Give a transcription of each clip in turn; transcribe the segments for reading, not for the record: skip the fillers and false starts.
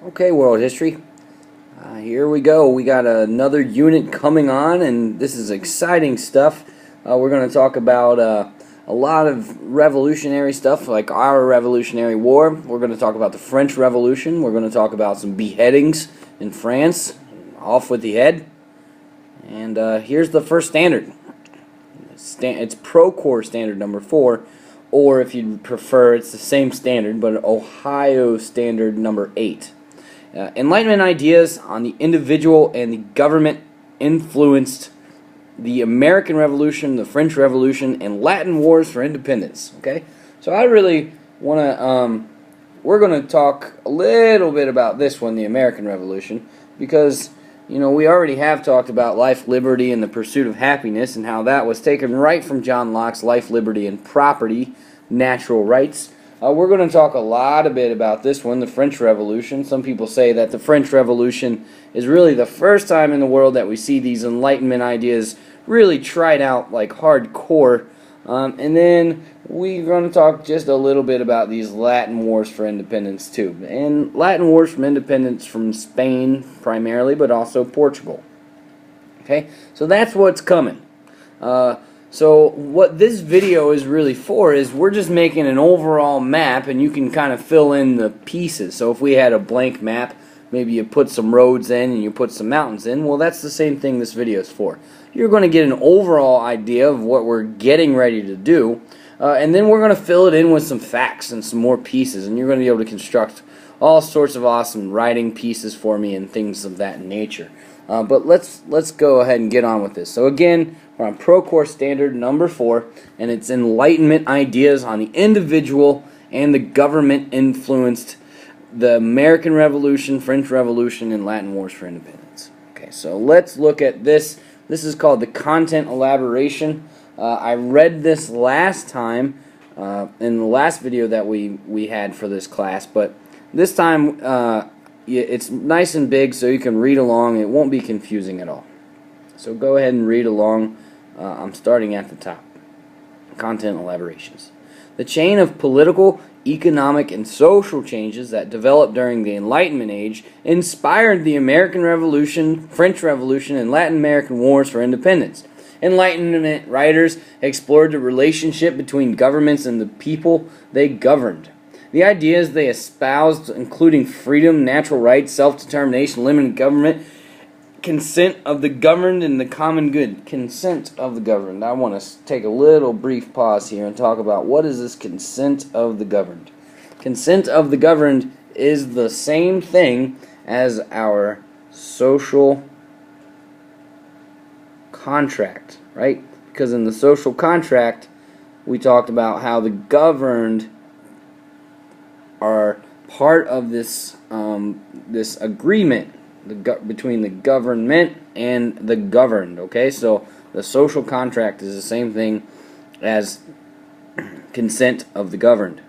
Okay, world history. Here we go. We got another unit coming on, and this is exciting stuff. We're going to talk about a lot of revolutionary stuff, like our Revolutionary War. We're going to talk about the French Revolution. We're going to talk about some beheadings in France. Off with the head. And here's the first standard. It's Procore standard number 4, or if you prefer, it's the same standard, but Ohio standard number 8. Enlightenment ideas on the individual and the government influenced the American Revolution, the French Revolution, and Latin wars for independence. Okay, so I really want to. We're going to talk a little bit about this one, the American Revolution, because we already have talked about life, liberty, and the pursuit of happiness, and how that was taken right from John Locke's Life, Liberty, and Property, Natural Rights. We're going to talk a bit about this one, the French Revolution. Some people say that the French Revolution is really the first time in the world that we see these Enlightenment ideas really tried out like hardcore. And then we're going to talk just a little bit about these Latin wars for independence too. And Latin wars from independence from Spain primarily, but also Portugal. Okay, so that's what's coming. So what this video is really for is we're just making an overall map, and you can kind of fill in the pieces. So if we had a blank map, maybe you put some roads in and you put some mountains in. Well, that's the same thing this video is for. You're going to get an overall idea of what we're getting ready to do, and then we're going to fill it in with some facts and some more pieces, and you're going to be able to construct all sorts of awesome writing pieces for me and things of that nature. But let's go ahead and get on with this. So again, we're on Procore standard number 4, and it's Enlightenment ideas on the individual and the government influenced the American Revolution, French Revolution, and Latin wars for independence. Okay, so let's look at this. This is called the content elaboration. I read this last time in the last video that we had for this class, but this time it's nice and big so you can read along. It won't be confusing at all. So go ahead and read along. I'm starting at the top. Content elaborations. The chain of political, economic, and social changes that developed during the Enlightenment Age inspired the American Revolution, French Revolution, and Latin American wars for independence. Enlightenment writers explored the relationship between governments and the people they governed. The ideas they espoused, including freedom, natural rights, self-determination, limited government, consent of the governed, and the common good. Consent of the governed. I want to take a little brief pause here and talk about what is this consent of the governed. Consent of the governed is the same thing as our social contract, right? Because in the social contract, we talked about how the governed are part of this this agreement between the government and the governed. Okay, so the social contract is the same thing as consent of the governed.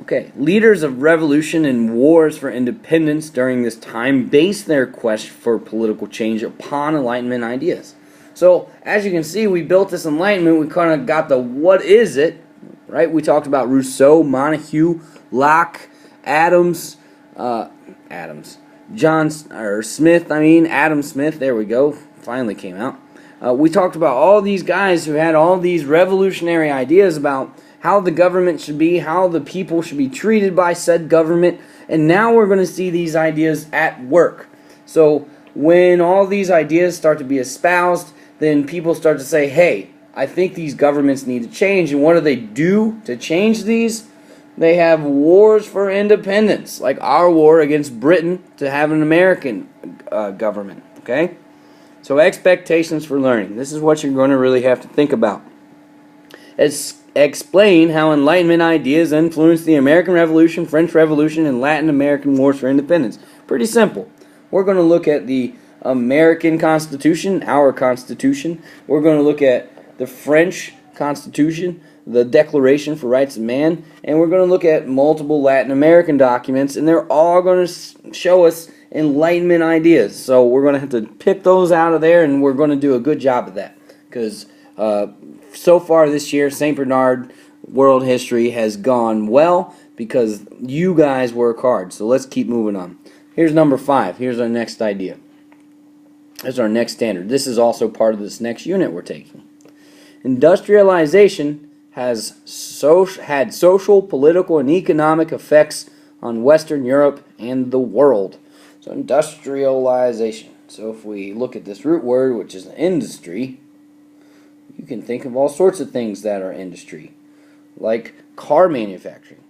Okay, leaders of revolution and wars for independence during this time based their quest for political change upon Enlightenment ideas. So, as you can see, we built this Enlightenment. We kind of got the what is it, right? We talked about Rousseau, Montesquieu, Locke, Adam Smith, there we go, finally came out. We talked about all these guys who had all these revolutionary ideas about how the government should be, how the people should be treated by said government, and now we're going to see these ideas at work. So when all these ideas start to be espoused, then people start to say, hey, I think these governments need to change, and what do they do to change these? They have wars for independence, like our war against Britain to have an American government, okay? So expectations for learning. This is what you're going to really have to think about. Explain how Enlightenment ideas influenced the American Revolution, French Revolution, and Latin American wars for independence. Pretty simple. We're going to look at the American Constitution, our Constitution. We're going to look at the French Constitution, the Declaration for Rights of Man, and we're going to look at multiple Latin American documents, and they're all going to show us Enlightenment ideas. So we're going to have to pick those out of there, and we're going to do a good job of that, because so far this year, St. Bernard world history has gone well. because you guys work hard. So let's keep moving on. Here's number 5. Here's our next idea. Here's our next standard. This is also part of this next unit we're taking. Industrialization has had social, political, and economic effects on Western Europe and the world. So industrialization. So if we look at this root word, which is industry, you can think of all sorts of things that are industry, like car manufacturing,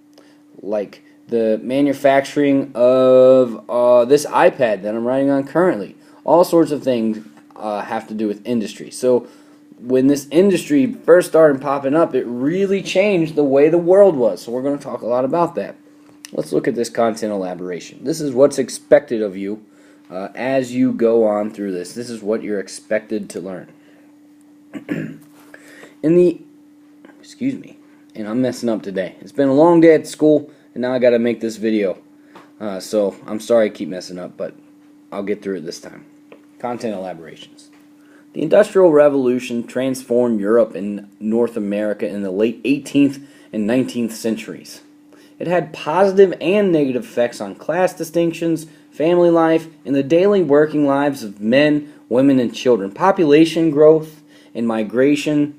like the manufacturing of this iPad that I'm writing on currently. All sorts of things have to do with industry. So when this industry first started popping up, it really changed the way the world was. So we're going to talk a lot about that. Let's look at this content elaboration. This is what's expected of you as you go on through this. This is what you're expected to learn. Excuse me, and I'm messing up today. It's been a long day at school, and now I got to make this video. So I'm sorry I keep messing up, but I'll get through it this time. Content elaborations. The Industrial Revolution transformed Europe and North America in the late 18th and 19th centuries. It had positive and negative effects on class distinctions, family life, and the daily working lives of men, women, and children. Population growth and migration,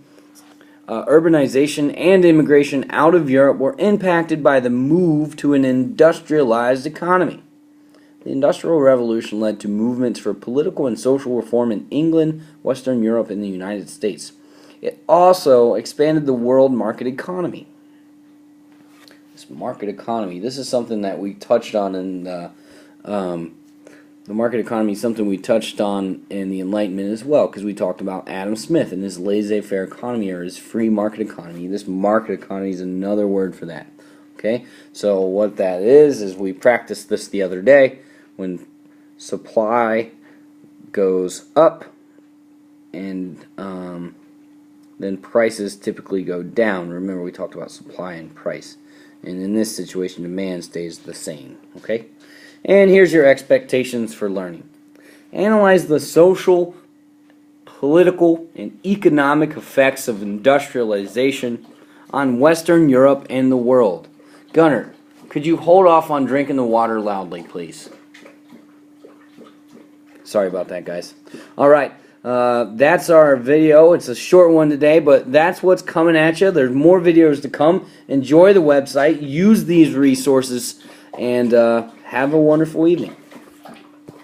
urbanization, and immigration out of Europe were impacted by the move to an industrialized economy. The Industrial Revolution led to movements for political and social reform in England, Western Europe, and the United States. It also expanded the world market economy. This market economy, this is something that we touched on in the market economy is something we touched on in the Enlightenment as well, because we talked about Adam Smith and his laissez-faire economy, or his free market economy. This market economy is another word for that. Okay, so what that is we practiced this the other day. When supply goes up and then prices typically go down. Remember, we talked about supply and price. And in this situation, demand stays the same. Okay? And here's your expectations for learning. Analyze the social, political, and economic effects of industrialization on Western Europe and the world. Gunnar, could you hold off on drinking the water loudly, please? Sorry about that, guys. All right, that's our video. It's a short one today, but that's what's coming at you. There's more videos to come. Enjoy the website. Use these resources, and have a wonderful evening.